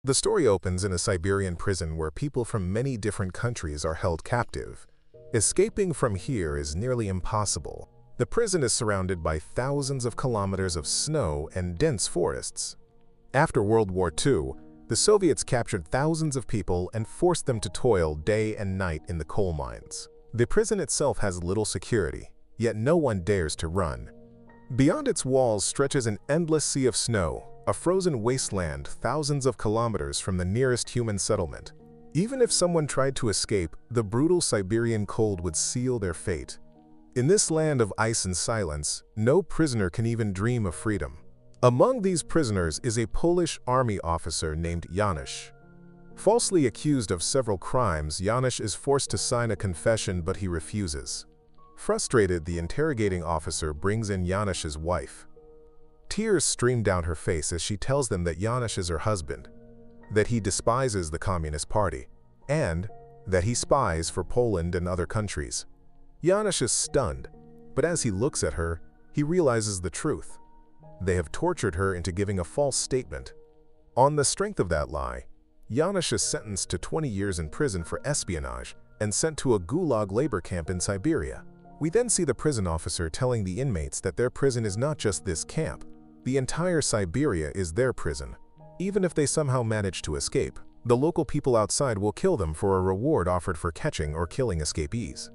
The story opens in a Siberian prison where people from many different countries are held captive. Escaping from here is nearly impossible. The prison is surrounded by thousands of kilometers of snow and dense forests. After World War II, the Soviets captured thousands of people and forced them to toil day and night in the coal mines. The prison itself has little security, yet no one dares to run. Beyond its walls stretches an endless sea of snow, a frozen wasteland thousands of kilometers from the nearest human settlement. Even if someone tried to escape, the brutal Siberian cold would seal their fate. In this land of ice and silence, no prisoner can even dream of freedom. Among these prisoners is a Polish army officer named Janusz. Falsely accused of several crimes, Janusz is forced to sign a confession, but he refuses. Frustrated, the interrogating officer brings in Janusz's wife. Tears stream down her face as she tells them that Janusz is her husband, that he despises the Communist Party, and that he spies for Poland and other countries. Janusz is stunned, but as he looks at her, he realizes the truth. They have tortured her into giving a false statement. On the strength of that lie, Janusz is sentenced to 20 years in prison for espionage and sent to a Gulag labor camp in Siberia. We then see the prison officer telling the inmates that their prison is not just this camp. The entire Siberia is their prison. Even if they somehow manage to escape, the local people outside will kill them for a reward offered for catching or killing escapees.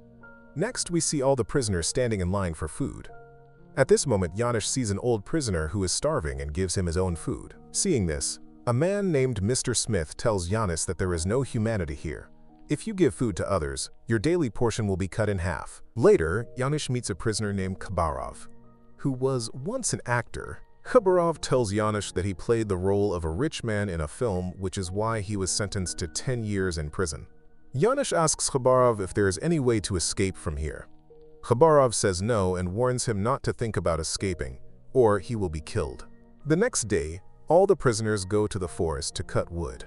Next, we see all the prisoners standing in line for food. At this moment, Janusz sees an old prisoner who is starving and gives him his own food. Seeing this, a man named Mr. Smith tells Janusz that there is no humanity here. If you give food to others, your daily portion will be cut in half. Later, Janusz meets a prisoner named Khabarov, who was once an actor. Khabarov tells Janusz that he played the role of a rich man in a film, which is why he was sentenced to 10 years in prison. Janusz asks Khabarov if there is any way to escape from here. Khabarov says no and warns him not to think about escaping, or he will be killed. The next day, all the prisoners go to the forest to cut wood.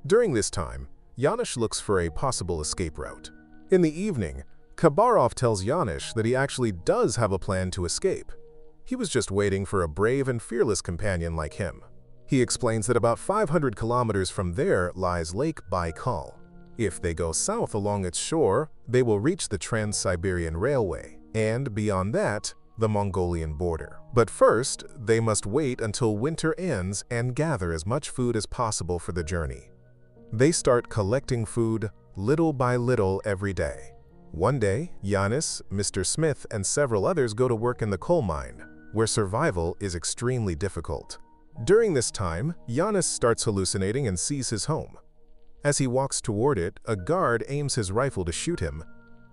During this time, Janusz looks for a possible escape route. In the evening, Khabarov tells Janusz that he actually does have a plan to escape. He was just waiting for a brave and fearless companion like him. He explains that about 500 kilometers from there lies Lake Baikal. If they go south along its shore, they will reach the Trans-Siberian Railway, and beyond that, the Mongolian border. But first, they must wait until winter ends and gather as much food as possible for the journey. They start collecting food little by little every day. One day, Janusz, Mr. Smith, and several others go to work in the coal mine, where survival is extremely difficult. During this time, Janusz starts hallucinating and sees his home. As he walks toward it, a guard aims his rifle to shoot him,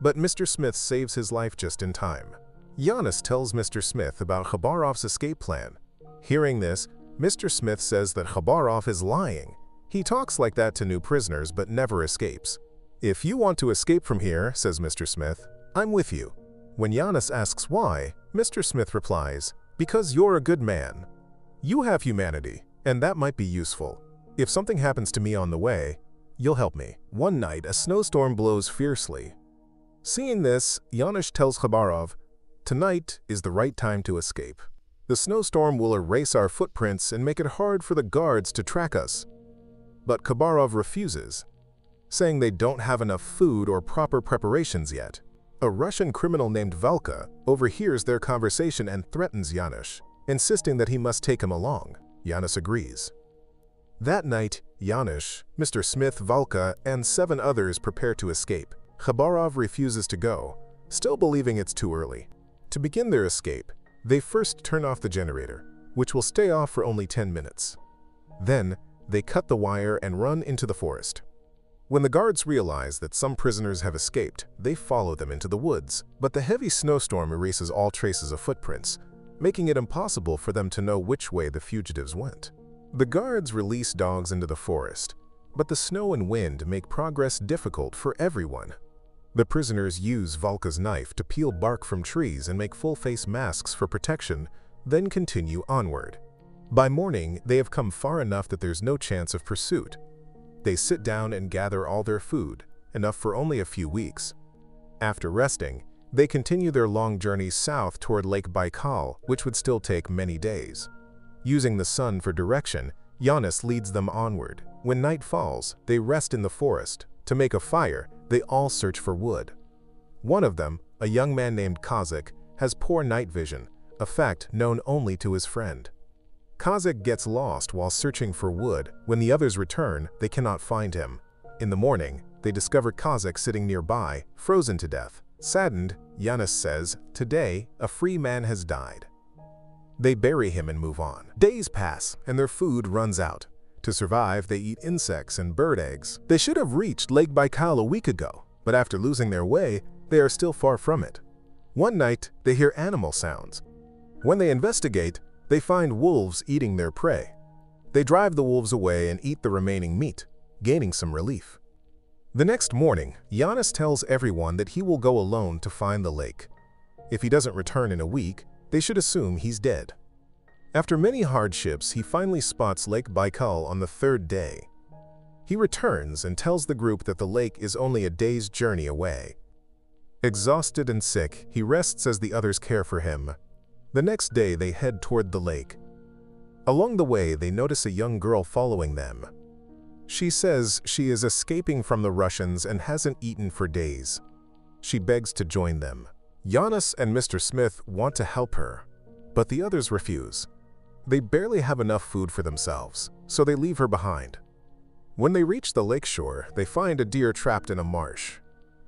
but Mr. Smith saves his life just in time. Janusz tells Mr. Smith about Khabarov's escape plan. Hearing this, Mr. Smith says that Khabarov is lying. He talks like that to new prisoners but never escapes. "If you want to escape from here," says Mr. Smith, "I'm with you." When Janusz asks why, Mr. Smith replies, "Because you're a good man. You have humanity, and that might be useful. If something happens to me on the way, you'll help me." One night, a snowstorm blows fiercely. Seeing this, Janusz tells Khabarov, "Tonight is the right time to escape. The snowstorm will erase our footprints and make it hard for the guards to track us." But Khabarov refuses, saying they don't have enough food or proper preparations yet. A Russian criminal named Valka overhears their conversation and threatens Janusz, insisting that he must take him along. Janusz agrees. That night, Janusz, Mr. Smith, Valka, and 7 others prepare to escape. Khabarov refuses to go, still believing it's too early. To begin their escape, they first turn off the generator, which will stay off for only 10 minutes. Then, they cut the wire and run into the forest. When the guards realize that some prisoners have escaped, they follow them into the woods, but the heavy snowstorm erases all traces of footprints, making it impossible for them to know which way the fugitives went. The guards release dogs into the forest, but the snow and wind make progress difficult for everyone. The prisoners use Valka's knife to peel bark from trees and make full-face masks for protection, then continue onward. By morning, they have come far enough that there's no chance of pursuit. They sit down and gather all their food, enough for only a few weeks. After resting, they continue their long journey south toward Lake Baikal, which would still take many days. Using the sun for direction, Giannis leads them onward. When night falls, they rest in the forest. To make a fire, they all search for wood. One of them, a young man named Kazakh, has poor night vision, a fact known only to his friend. Kazakh gets lost while searching for wood. When the others return, they cannot find him. In the morning, they discover Kazakh sitting nearby, frozen to death. Saddened, Giannis says, "Today, a free man has died." They bury him and move on. Days pass, and their food runs out. To survive, they eat insects and bird eggs. They should have reached Lake Baikal a week ago, but after losing their way, they are still far from it. One night, they hear animal sounds. When they investigate, they find wolves eating their prey. They drive the wolves away and eat the remaining meat, gaining some relief. The next morning, Giannis tells everyone that he will go alone to find the lake. If he doesn't return in a week, they should assume he's dead. After many hardships, he finally spots Lake Baikal on the third day. He returns and tells the group that the lake is only a day's journey away. Exhausted and sick, he rests as the others care for him. The next day, they head toward the lake. Along the way, they notice a young girl following them. She says she is escaping from the Russians and hasn't eaten for days. She begs to join them. Giannis and Mr. Smith want to help her, but the others refuse. They barely have enough food for themselves, so they leave her behind. When they reach the lakeshore, they find a deer trapped in a marsh.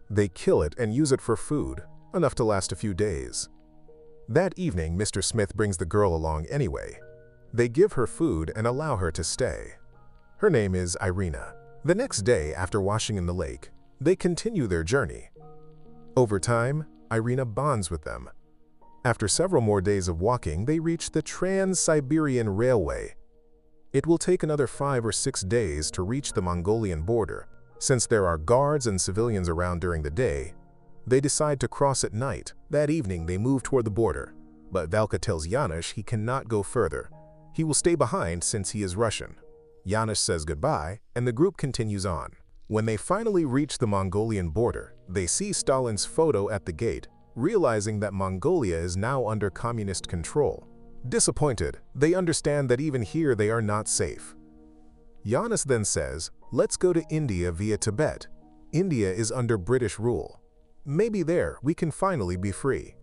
They kill it and use it for food, enough to last a few days. That evening, Mr. Smith brings the girl along anyway. They give her food and allow her to stay. Her name is Irina. The next day, after washing in the lake, they continue their journey. Over time, Irina bonds with them. After several more days of walking, they reach the Trans-Siberian Railway. It will take another 5 or 6 days to reach the Mongolian border. Since there are guards and civilians around during the day, they decide to cross at night. That evening, they move toward the border, but Valka tells Giannis he cannot go further. He will stay behind since he is Russian. Giannis says goodbye, and the group continues on. When they finally reach the Mongolian border, they see Stalin's photo at the gate, realizing that Mongolia is now under communist control. Disappointed, they understand that even here they are not safe. Giannis then says, "Let's go to India via Tibet. India is under British rule. Maybe there we can finally be free."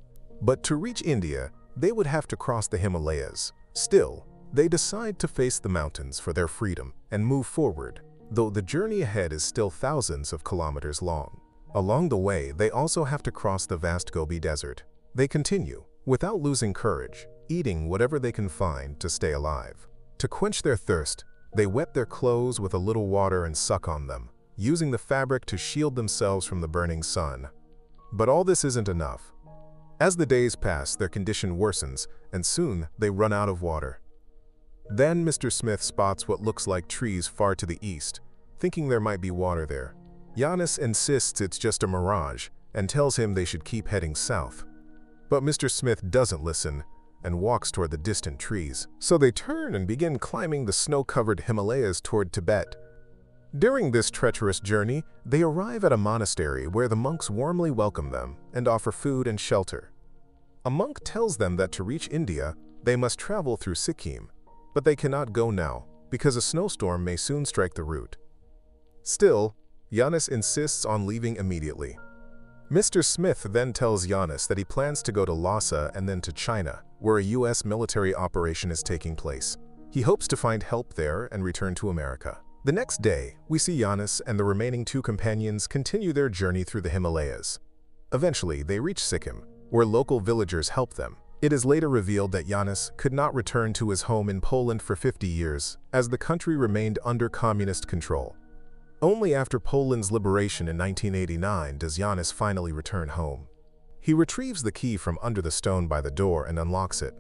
But to reach India, they would have to cross the Himalayas. Still, they decide to face the mountains for their freedom and move forward, though the journey ahead is still thousands of kilometers long. Along the way, they also have to cross the vast Gobi Desert. They continue, without losing courage, eating whatever they can find to stay alive. To quench their thirst, they wet their clothes with a little water and suck on them, using the fabric to shield themselves from the burning sun. But all this isn't enough. As the days pass, their condition worsens, and soon they run out of water. Then Mr. Smith spots what looks like trees far to the east, thinking there might be water there. Giannis insists it's just a mirage and tells him they should keep heading south. But Mr. Smith doesn't listen and walks toward the distant trees. So they turn and begin climbing the snow-covered Himalayas toward Tibet. During this treacherous journey, they arrive at a monastery where the monks warmly welcome them and offer food and shelter. A monk tells them that to reach India, they must travel through Sikkim, but they cannot go now because a snowstorm may soon strike the route. Still, Giannis insists on leaving immediately. Mr. Smith then tells Giannis that he plans to go to Lhasa and then to China, where a US military operation is taking place. He hopes to find help there and return to America. The next day, we see Giannis and the remaining 2 companions continue their journey through the Himalayas. Eventually, they reach Sikkim, where local villagers help them. It is later revealed that Giannis could not return to his home in Poland for 50 years, as the country remained under communist control. Only after Poland's liberation in 1989 does Giannis finally return home. He retrieves the key from under the stone by the door and unlocks it.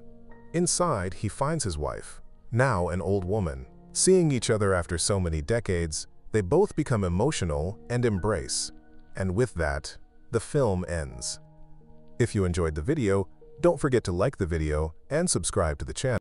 Inside, he finds his wife, now an old woman. Seeing each other after so many decades, they both become emotional and embrace. And with that, the film ends. If you enjoyed the video, don't forget to like the video and subscribe to the channel.